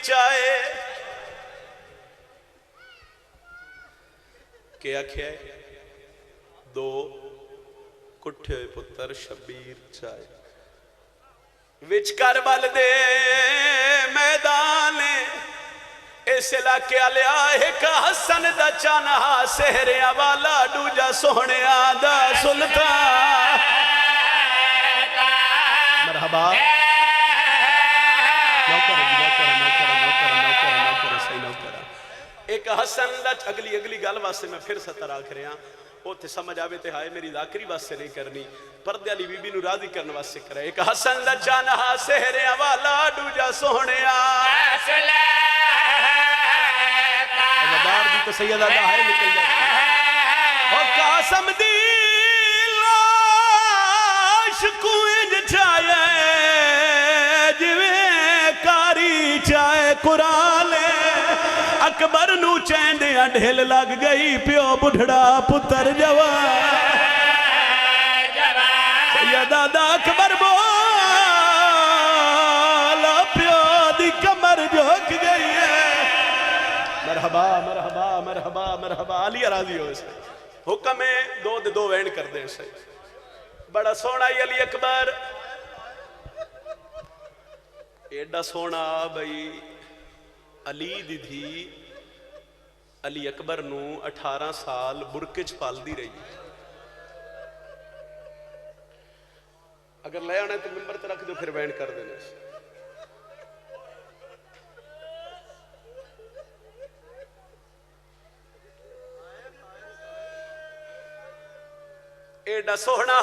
چائے کہ آکھیا دو کٹھے پتر شبیر چائے وچ کربل دے میدان اس علاقے لیا ایک حسن دا چانہا سہریا والا دوجا سوہنیا دا سلطان مرحبا ایک حسن دا اگلی گل واسطے میں پھر ستر آکھ رہا وہ تے سمجھ آوے تے ہائے میری ذاکری واسطے نہیں کرنی پردے علی بی بی نو راضی کرنے واسطے کرے ایک حسن دا چانہا سہریا والا دوجا سوہنیا بار دی تو سیدہ دا ہے نکل جاتی اور قاسم دی لاش کوئی جچائے جویں کاری چائے قرآن اکبر نو چین دیا ڈھیل لگ گئی پیو بڑھڑا پتر جوان سیدہ دا اکبر بولا پیو دی کمر جھوک گئی ہے مرحبا مرحبا مرحبا مرحبا علی راضی ہو اسے حکم ہے دو وین کر دیں اسے بڑا سونا ہی علی اکبر ایڈا سونا بھئی علی دی تھی علی اکبر نو 18 سال برکچ پال دی رہی اگر لے آنے تو ممبر تے رکھ دو پھر وین کر دینے ایڈا سوہنا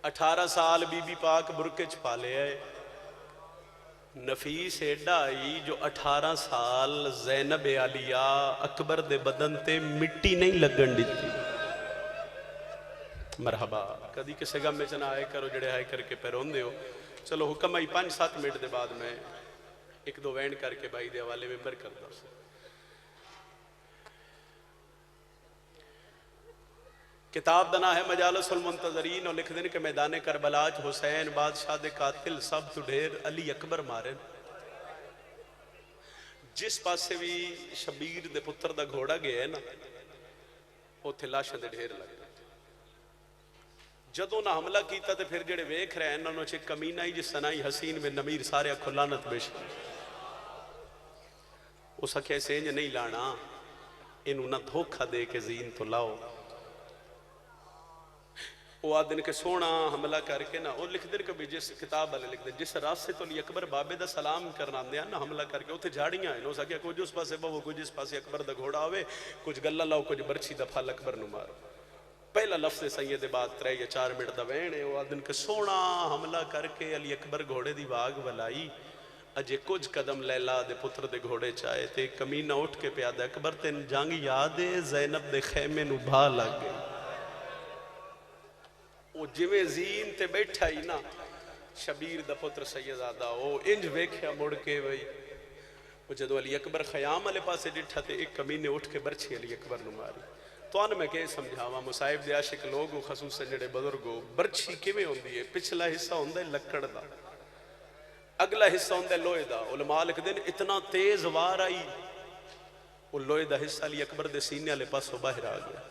18 سال بی بی پاک برکچ پالے ہے نفیس ایڈا آئی جو 18 سال زینب علیہ اکبر دے بدن تے مٹی نہیں لگن دیتی مرحبا کدی کسے گم میں چنا آئے کرو جڑے آئے کر کے پیرون دے ہو چلو حکم آئی 5-7 منٹ دے بعد میں ایک دو وینڈ کر کے بھائی دے حوالے ممبر کر دو کتاب دنا ہے مجالس المنتظرین اور لکھ دن کہ میدان کربلاج حسین بادشاہ دے قاتل سب تو ڈھیر علی اکبر مارن جس پاسے بھی شبیر دے پتر دا گھوڑا گیا ہے نا وہ تھے لاشا دے ڈھیر لگ جدوں نہ حملہ کیتا تے پھر جڑے ویکھ رہے ہیں انہوں چھے کمینہ ہی جس سنائی حسین بن نمیر سارے کھلانت بیش اس اکھے سینج نہیں لانا انہوں نہ دھوکہ دے کے زین تو لاؤ وہ آدھن کے سونا حملہ کر کے نا وہ لکھ دن کہ جس کتاب والے لکھ دن جس راستے تو علی اکبر بابے دا سلام کرنا دیا نا حملہ کر کے اتھے جھاڑیاں ہیں نو سکیا کچھ اس پاسے بہو کچھ اس پاسے اکبر دا گھوڑا ہوئے کچھ گلہ لاؤ کچھ برچی دفعہ اکبر نو مارو پہلا لفظ سید بعد 3 یا 4 منٹ دا وینے وہ آدھن کے سونا حملہ کر کے علی اکبر گھوڑے دی واگ ولائی اجے کچھ قدم لیلا دے پتر دے گھوڑے چاہے تے کمینہ اٹھ کے پیادہ اکبر تین جانگی یادے زینب دے خیمے نو بھا لگ گئی وہ جویں زین تے بیٹھا ہی نا شبیر دا پتر سیدزادہ وہ انج ویکھیا مڑ کے وہی وہ جدو علی اکبر خیام علی پاسے ڈٹھا تے ایک کمینے اٹھ کے برچھی علی اکبر نو ماری تو آن میں کہے سمجھاوا مصائب دے عاشق لوگوں خصوصاً جڑے بزرگوں برچھی کیویں ہوندی ہے پچھلا حصہ ہوندا ہے لکڑ دا اگلا حصہ ہوندا ہے لوہے دا علماء لکھ دین اتنا تیز وار آئی وہ لوہے دا حصہ علی اکبر دے سینے والے پاسوں باہر آ گیا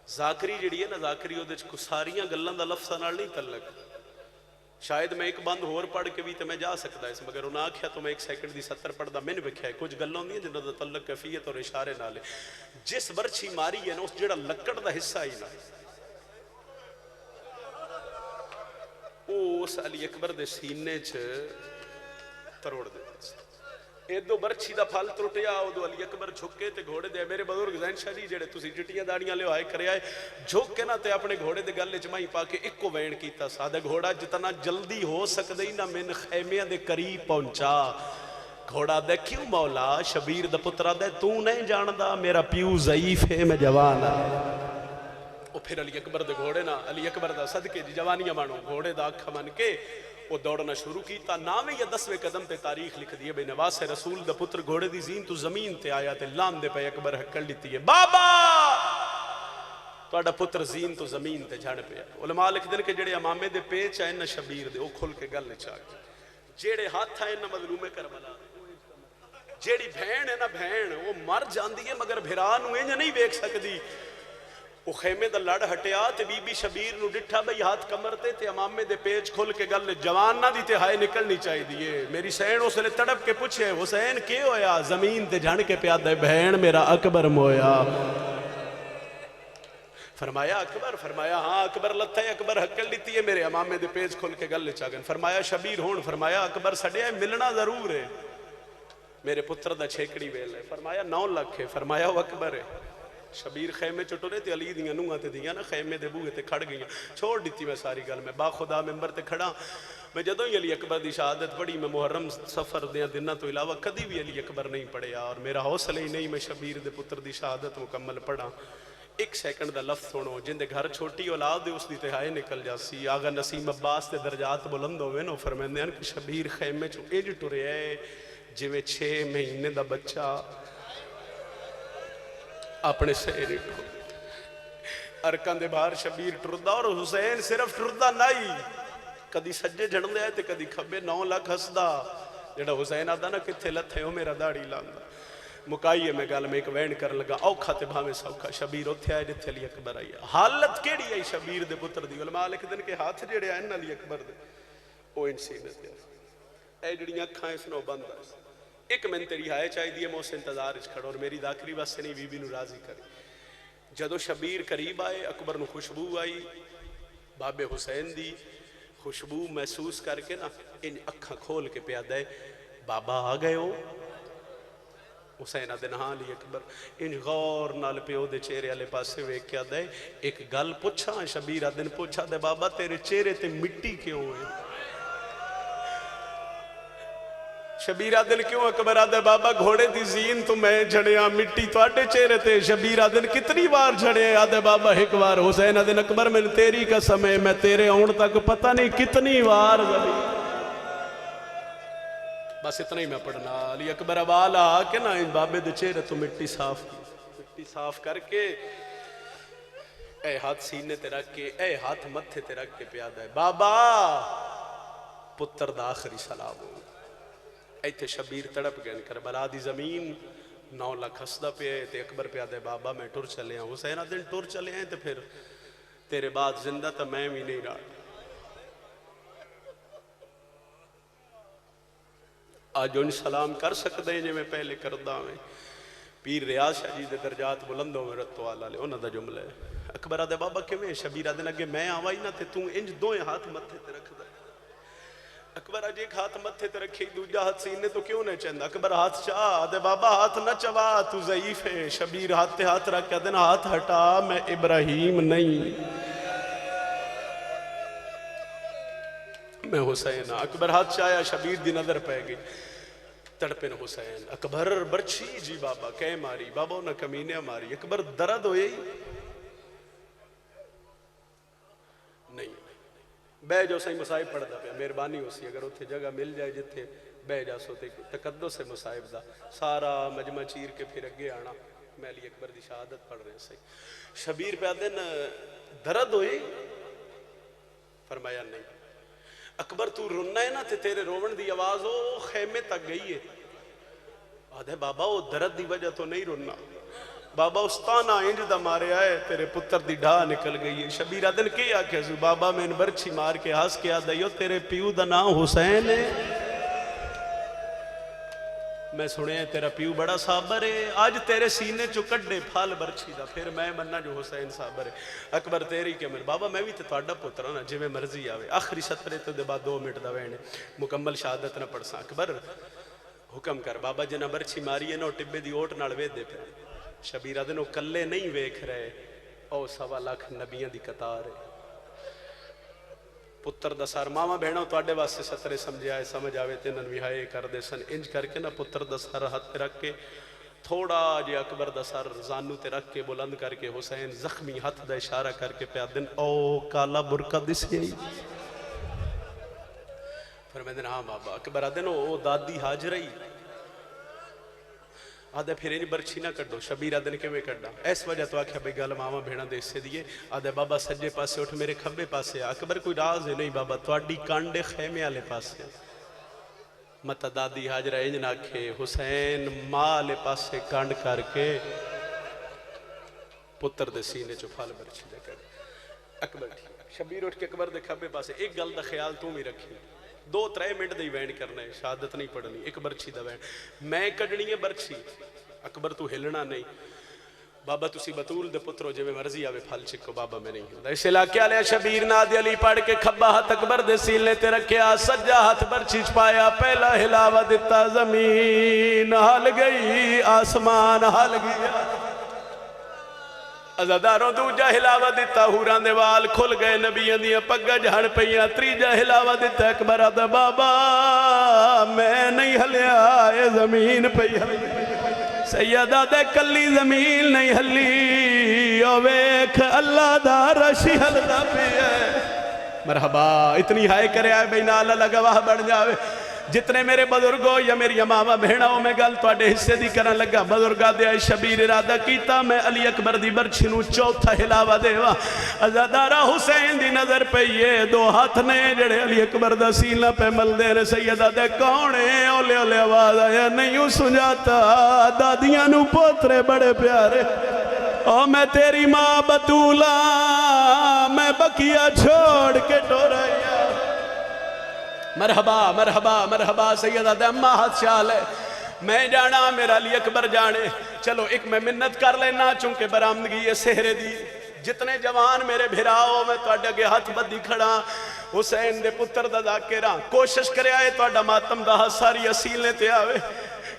ذاکری جڑی ہے نا ذاکری وہ ساریاں گلان دا لفظہ نال نہیں تعلق شاید میں ایک بند ہور پڑھ کے بھی تے میں جا سکتا ہے مگر انہاں آکھیا تو میں 1 سیکنڈ دی 70 پڑھدا میں نے ویکھیا ہے کچھ گلاں ہوندیاں جنہاں دا تعلق کیفیت اور اشارے نال جس برچھی ماری ہے نا اس جڑا لکڑ دا حصہ ہی نا اس علی اکبر دے سینے چ تروڑ دیتا ایدو برچھی دا پھل ترٹیا ادو علی اکبر جھکے تے گھوڑے دے میرے بزرگ زین شاہ جی جڑے تسی جٹیاں داڑیاں لے آئے کرے آئے جھک کے نا تے اپنے گھوڑے دے گلے چمائی پا کے ایک کو وین کیتا سادہ گھوڑا جتنا جلدی ہو سکدے ہی نا من خیمیاں دے قریب پہنچا گھوڑا دے کیوں مولا شبیر دا پترہ دے تو نہیں جاندہ میرا پیو ضعیف ہے میں جوان وہ پھر علی اکبر دے گھوڑے نا علی اکبر دا صدقے جی جوانیاں مانو گھوڑے دا اکھا من کے وہ دوڑنا شروع کیتا ناویں یا 10ویں قدم تے تاریخ لکھ دیئے بے نواس رسول دا پتر گھوڑے دی زین تو زمین تے آیا تے لام دے پہ اکبر حکل لیتی ہے بابا تو اڈا پتر زین تو زمین تے جھاڑ پہ علماء لکھ دن کے جڑے امامے دے پیچ آئے نا شبیر دے وہ کھل کے گل نچا گئے جیڑے ہاتھ آئے نہ مظلوم کربلا جیڑی بہن ہے نا بہن وہ مر جاندی ہے مگر بھرا نو انج نہیں ویکھ سکدی وہ خیمے دا لڑ ہٹیا تے بی بی شبیر نو ڈٹھا بھئی ہاتھ کمر تے امامے دے پیج کھل کے گل جوان نہ دی تے ہائے نکلنی چاہی دیئے میری سین اس نے تڑپ کے پوچھے حسین کیے ہویا زمین تے جھڑ کے پیادہ بہن میرا اکبر مویا فرمایا اکبر فرمایا ہاں اکبر لتھا ہے اکبر حکل لیتی ہے میرے امامے دے پیج کھل کے گل چاگن فرمایا شبیر ہون فرمایا اکبر سڑیا ہے ملنا ضرور ہے میرے پتر دا چھیکڑی ویل ہے فرمایا 9 لاکھ ہے فرمایا وہ اکبر ہے شبیر خیمے چٹورے تے علی دیاں نوہاں تے دیاں نا خیمے دے بوئے تے کھڑ گئیاں چھوڑ دیتی میں ساری گل میں با خدا ممبر تے کھڑا میں جدوں ہی علی اکبر دی شہادت پڑھی میں محرم سفر دیاں دنوں تو علاوہ کدی بھی علی اکبر نہیں پڑھیا اور میرا حوصلہ ہی نہیں میں شبیر دے پتر دی شہادت مکمل پڑھا 1 سیکنڈ دا لفظ سنو جن دے گھر چھوٹی اولاد دے اس دی تہائے نکل جاسی آغا نسیم عباس دے درجات بلند ہوئے نو فرمیندے ہیں کہ شبیر خیمے چو ایج ٹرے ہے جویں 6 مہینے دا بچہ اپنے سیری ٹھو ارکان دے باہر شبیر ٹردہ اور حسین صرف ٹردہ نہیں کدی سجے جھڑ دے آئے تے کدی کھبے 9 لاکھ ہسدہ جڑا حسین آدھا نا کتھے لتھے ہو میرا داڑی لاندہ مکائیے میں گال میں ایک وین کر لگا اوکھا تے بھامے سوکھا شبیر اتھے آئے جتھے علی اکبر آئی حالت کیڑی آئی شبیر دے پتر دی علماء لکھ دن کے ہاتھ جڑے آئے نا علی اکبر دے او انسینے دے اے جڑیاں کھائیں سنو بند آئے ایک من تیری ہائے چاہی دیئے میں اس انتظار اچھ کھڑا اور میری داکری بس سے نہیں بی بی نو راضی کرے جدو شبیر قریب آئے اکبر نو خوشبو آئی باب حسین دی خوشبو محسوس کر کے نا ان اکھاں کھول کے پیادہ ہے بابا آ گئے ہو حسین آدھے نہاں علی اکبر ان غور نال پیو دے چہرے والے پاسے ویکھ کے آدھے ایک گل پوچھا شبیر آدھے پوچھا دے بابا تیرے چہرے تے مٹی کیوں ہے شبیر آدھن کیوں اکبر آدھے بابا گھوڑے دی زین تو میں جھڑیاں مٹی تو آٹے چہرے تے شبیر آدھن کتنی بار جھڑے آدھے بابا ایک بار حسین آدھن اکبر میں تیری قسم ہے میں تیرے اون تک پتہ نہیں کتنی بار زمین بس اتنا ہی میں پڑھنا علی اکبر ابالا کہ نا ان بابے دے چہرے تو مٹی صاف کر کے اے ہاتھ سینے تے رکھ کے اے ہاتھ متھے تے رکھ کے پیادہ ہے بابا پتر دا آخری سلام ہو ایتھے شبیر تڑپ گئے کربلا دی زمین 9 لاکھ ہسدہ پہ ہے تے اکبر پہ آدھے بابا میں ٹر چلے ہیں حسین آدھے ٹر چلے ہیں تے پھر تیرے بعد زندہ تا میں بھی نہیں رہا آج ان سلام کر سکتے ہیں جو میں پہلے کردہ میں پیر ریاض شاہ جی دے درجات بلندوں میں رتو والا لے انہاں دا جملہ ہے اکبر آدھے بابا کیویں شبیر آدھے لگے میں آوائی نہ تے توں انج دوئے ہاتھ متھے تے رکھ دا اکبر آج ایک ہاتھ متھے تے رکھی دوجہ ہاتھ سینے تو کیوں نہیں چاہندہ اکبر ہاتھ چاہ آدھے بابا ہاتھ نہ چوا تو ضعیف ہے شبیر ہاتھ تے ہاتھ رکھ کے آدھے ہاتھ ہٹا میں ابراہیم نہیں میں حسین اکبر ہاتھ چاہیا شبیر دی نظر پہ گئی تڑپن حسین اکبر برچی جی بابا کہے ماری بابا نہ کمینے ماری اکبر درد ہوئے نہیں بے جو صحیح مصائب پڑھ دا پیا مہربانی ہو سی اگر اتھے جگہ مل جائے جتھے بے جا سوتے تقدس سے مصائب دا سارا مجمع چیر کے پھر اگے آنا میں علی اکبر دی شہادت پڑھ رہے ہیں صحیح شبیر پہ آدھن درد ہوئے فرمایا نہیں اکبر تو رننا ہے نا تے تیرے روون دی آواز ہو خیمے تک گئی ہے آدھے بابا وہ درد دی وجہ تو نہیں رننا بابا استانا انج دا مارے آئے تیرے پتر دی ڈھا نکل گئی ہے شبیر آدھن کی آکھے سو بابا میں ان برچی مار کے ہاس کے آدھا یو تیرے پیو دا نام حسین ہے میں سنے ہیں تیرا پیو بڑا صابر ہے آج تیرے سینے چو کڈے پھال برچی دا پھر میں مننا جو حسین صابر ہے اکبر تیری کے مل بابا میں بھی تے تھوڑا پتر نا جو میں مرضی آوے آخری سطرے تو دے بعد 2 منٹ دا وینے مکمل شہادت نہ پڑھ سا اکبر حکم کر بابا جنہ برچی ماری ہے نا ٹبے دی اوٹ نال وے دے پہ شبیر آدھنو کلے نہیں ویکھ رہے او 1.25 لاکھ نبیاں دی قطار ہے پتر دا سار ماما بہنوں تو آڈے واسے سطرے سمجھے آئے سمجھ آوے تے ننویہائے کر دے سن انج کر کے نا پتر دا سار ہاتھ تے رکھ کے تھوڑا جے اکبر دا سار زانو تے رکھ کے بلند کر کے حسین زخمی ہاتھ دا اشارہ کر کے پہ آدھن او کالا برکہ دس گئی پھر میں دن ہاں بابا اکبر آدھن او دادی حاجرہی آدھے پھر انہیں برچی نہ کر دو شبیر آدھے کے میں کر دا ایس وجہ تو آکھا بھئی گل ماما بھیڑا دے سے دیئے آدھے بابا سجے پاسے اٹھ میرے کھبے پاسے اکبر کوئی راز ہے نہیں بابا تو آڈی کانڈے خیمے آلے پاسے متا دادی حاجرہ انج ناکھے حسین مال پاسے کانڈ کر کے پتر دے سینے چو پھال برچی دے کر اکبر ٹھیک شبیر اٹھ کے اکبر دے کھبے پاسے ایک گل دا خیال تو بھی رکھی 2-3 منٹ دی وینڈ کرنا ہے شہادت نہیں پڑھنی ایک برچی دا وینڈ میں کڑنی ہے برچی اکبر تو ہلنا نہیں بابا تسی بطول دے پترو جو میں مرضی آوے پھل چکو بابا میں نہیں ہوں اس علاقے آلے شبیر نادی علی پڑھ کے کھبا ہاتھ اکبر دے سیلنے تے رکھیا سجا ہاتھ برچی چپایا پہلا ہلاوہ دیتا زمین ہل گئی آسمان ہل گیا ازاداروں دوجہ ہلاوہ دیتا ہوران دے وال کھل گئے نبیان دیا پگا جہن پہیاں تریجہ ہلاوہ دیتا اکبر آدھا بابا میں نہیں ہلیا اے زمین پہ ہل سیدہ دے کلی زمین نہیں ہلی او ویکھ اللہ دا رشی حل دا پہ ہے مرحبا اتنی ہائے کرے آئے بینا اللہ لگواہ بڑھ جاوے جتنے میرے بزرگوں یا میری امامہ بہنوں میں گل تو اڈے حصے دی کرن لگا بزرگا دے شبیر ارادہ کیتا میں علی اکبر دی برچھنو چوتھا ہلاوہ دیوا ازادارہ حسین دی نظر پہ یہ 2 ہاتھ نے جڑے علی اکبر دا سینہ پہ مل دے رہے سیدہ دے کونے اولے اولے آواز آیا نہیں سنجاتا دادیاں نو پوترے بڑے پیارے او میں تیری ماں بطولا میں بکیا چھوڑ کے ٹورایا مرحبا مرحبا مرحبا سیدہ دے اممہ ہاتھ شال ہے میں جانا میرا علی اکبر جانے چلو ایک میں منت کر لینا چونکہ برامدگی یہ سہرے دی جتنے جوان میرے بھراؤ میں تو اڈگے ہاتھ بدی کھڑا حسین دے پتر دا ذاکرہ کوشش کرے آئے تو اڈا ماتم دا ساری اصیلیں تے آوے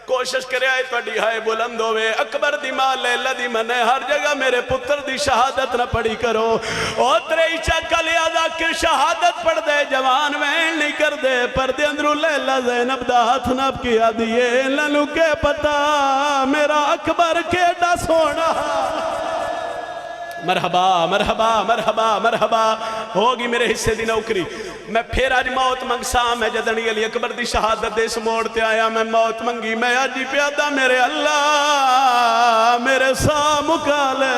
کوشش کرے آئے تو اڈی ہائے بلند ہوئے اکبر دی ماں لیلہ دی منہ ہر جگہ میرے پتر دی شہادت نہ پڑی کرو او ترے چکا لیا ذاکر شہادت پڑھ دے جوان وین نہیں کر دے پر دے اندرو لیلہ زینب دا ہاتھ نب کیا دیئے لنو کے پتا میرا اکبر کیڑا سونا مرحبا مرحبا مرحبا مرحبا ہوگی میرے حصے دی نوکری میں پھر آج موت منگسا میں جدنی علی اکبر دی شہادت دے سموڑتے آیا میں موت منگی میں آجی پیادہ میرے اللہ میرے سا مکالے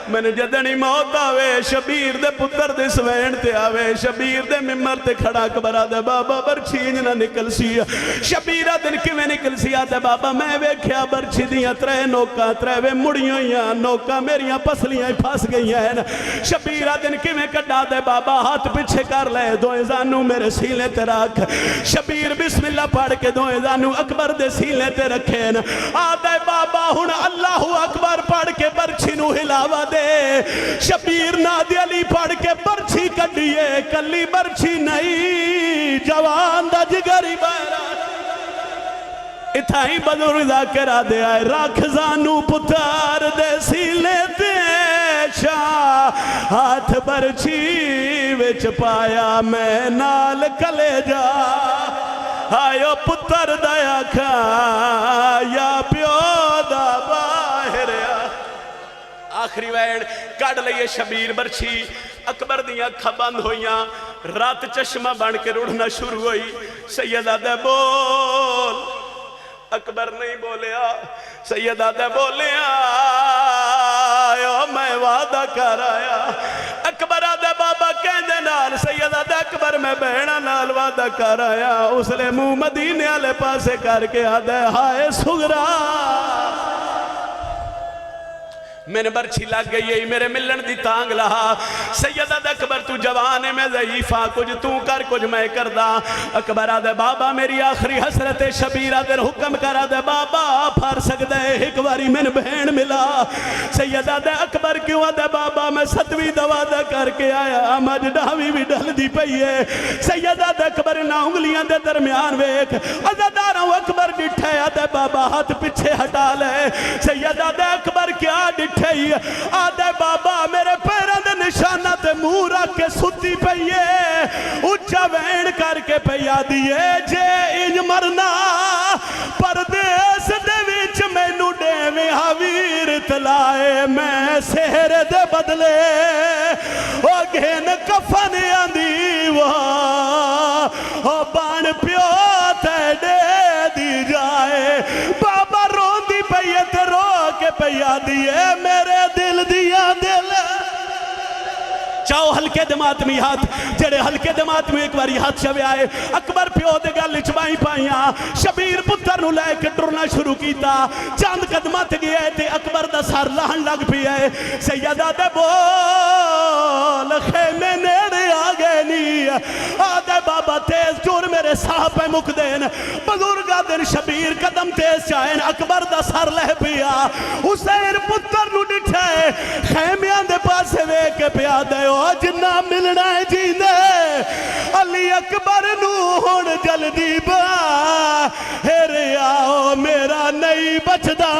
میں نے جدنی موت آوے شبیر دے پتر دے سوین تے آوے شبیر دے ممر تے کھڑا کبرا دے بابا برچھینج نہ نکل سیا شبیرہ دن کی میں نکل سیا دے بابا میں ویکھیا برچھی دیاں 3 نوکا 3 مڑیوں یاں نوکا میریاں پسلیاں پھاس گئی ہیں شبیرہ دن کی میں کٹا دے بابا ہاتھ پچھے کر لے 2 زانو میرے سیلے تے رکھ شبیر بسم اللہ پڑھ کے 2 زانو اکبر دے سیلے تے رکھے آدھے بابا ہن اللہ اکبر پڑھ کے برچھی نو ہلاوا دے شبیر نادی علی پڑھ کے برچھی کڈیے کلی برچھی نہیں جوان دا جگری بہرہ اتھائی بزرگ ذاکرہ دے آئے رکھ زانو پتار دے سیلے تے شاہ ہاتھ برچھی وچ پایا میں نال کلے جا آئیو پتر دیا کھا یا پیو دا باہر آخری وین کڑ لئیے شبیر برچھی اکبر دیاں کھا بند ہویاں رات چشمہ بن کے روڑنا شروع ہوئی سیدہ دے بول اکبر نہیں بولیا سیدہ دے بولیا میں وعدہ کر آیا اکبر دے بابا کہندے نال سیدہ دے اکبر میں بہنا نال وعدہ کر آیا اس لے منہ مدینے والے پاسے کر کے آدھے ہائے سغرا میں نے برچھی لگ گئی ہے میرے ملن دی تانگ لہا سیدہ دے اکبر تو جوانے میں ضعیفہ کچھ تو کر کچھ میں کردہ اکبر آدھے بابا میری آخری حسرت شبیر آدھے حکم کر آدھے بابا پھار سکتے ایک باری میں بہن ملا سیدہ دے اکبر کیوں آدھے بابا میں 7ویں دوادہ کر کے آیا مجھ ڈاوی بھی ڈھل دی پئیے سیدہ دے اکبر نہ انگلیاں دے درمیان ویک عزداروں اکبر ڈٹھے آدھے بابا ہاتھ پچھے ہٹا لے سیدہ دے اکبر کیا ڈٹھے آدھے بابا میرے پیروں دے نشانہ تے منہ رکھ کے ستی پئیے اچھا وین کر کے پیا دیئے جے انج مرنا پردیس دے وچ مینوں ڈیویں حویر تلائے میں سہر دے بدلے او گھن کفن آندی وہ بان پیو تے دے دی جائے بابا رون دی پئیے تے رو کے پیا دیئے میرے دل دیا دل چاو ہلکے دماتمی ہاتھ جڑے ہلکے دماتمی ایک باری ہاتھ شوے آئے اکبر پیو دے گل چبائیں پائیاں شبیر پتر نو لے کے ٹرنا شروع کیتا چاند قدمات گئے تے اکبر دا سر لہن لگ پی ہے سیدہ دے بول خیمے نیڑے آگے نہیں آدھے بابا تیز جور میرے صاحب پہ مک دین بزرگا دن شبیر قدم تیز چاہیں اکبر دا سر لہ پیا حسین پتر نو ڈٹھے خیمیاں دے پاسے وے کے پیا دے او جنہ ملنا ہے جیندے علی اکبر نو ہون جلدی با ہیرے آؤ میرا نہیں بچدا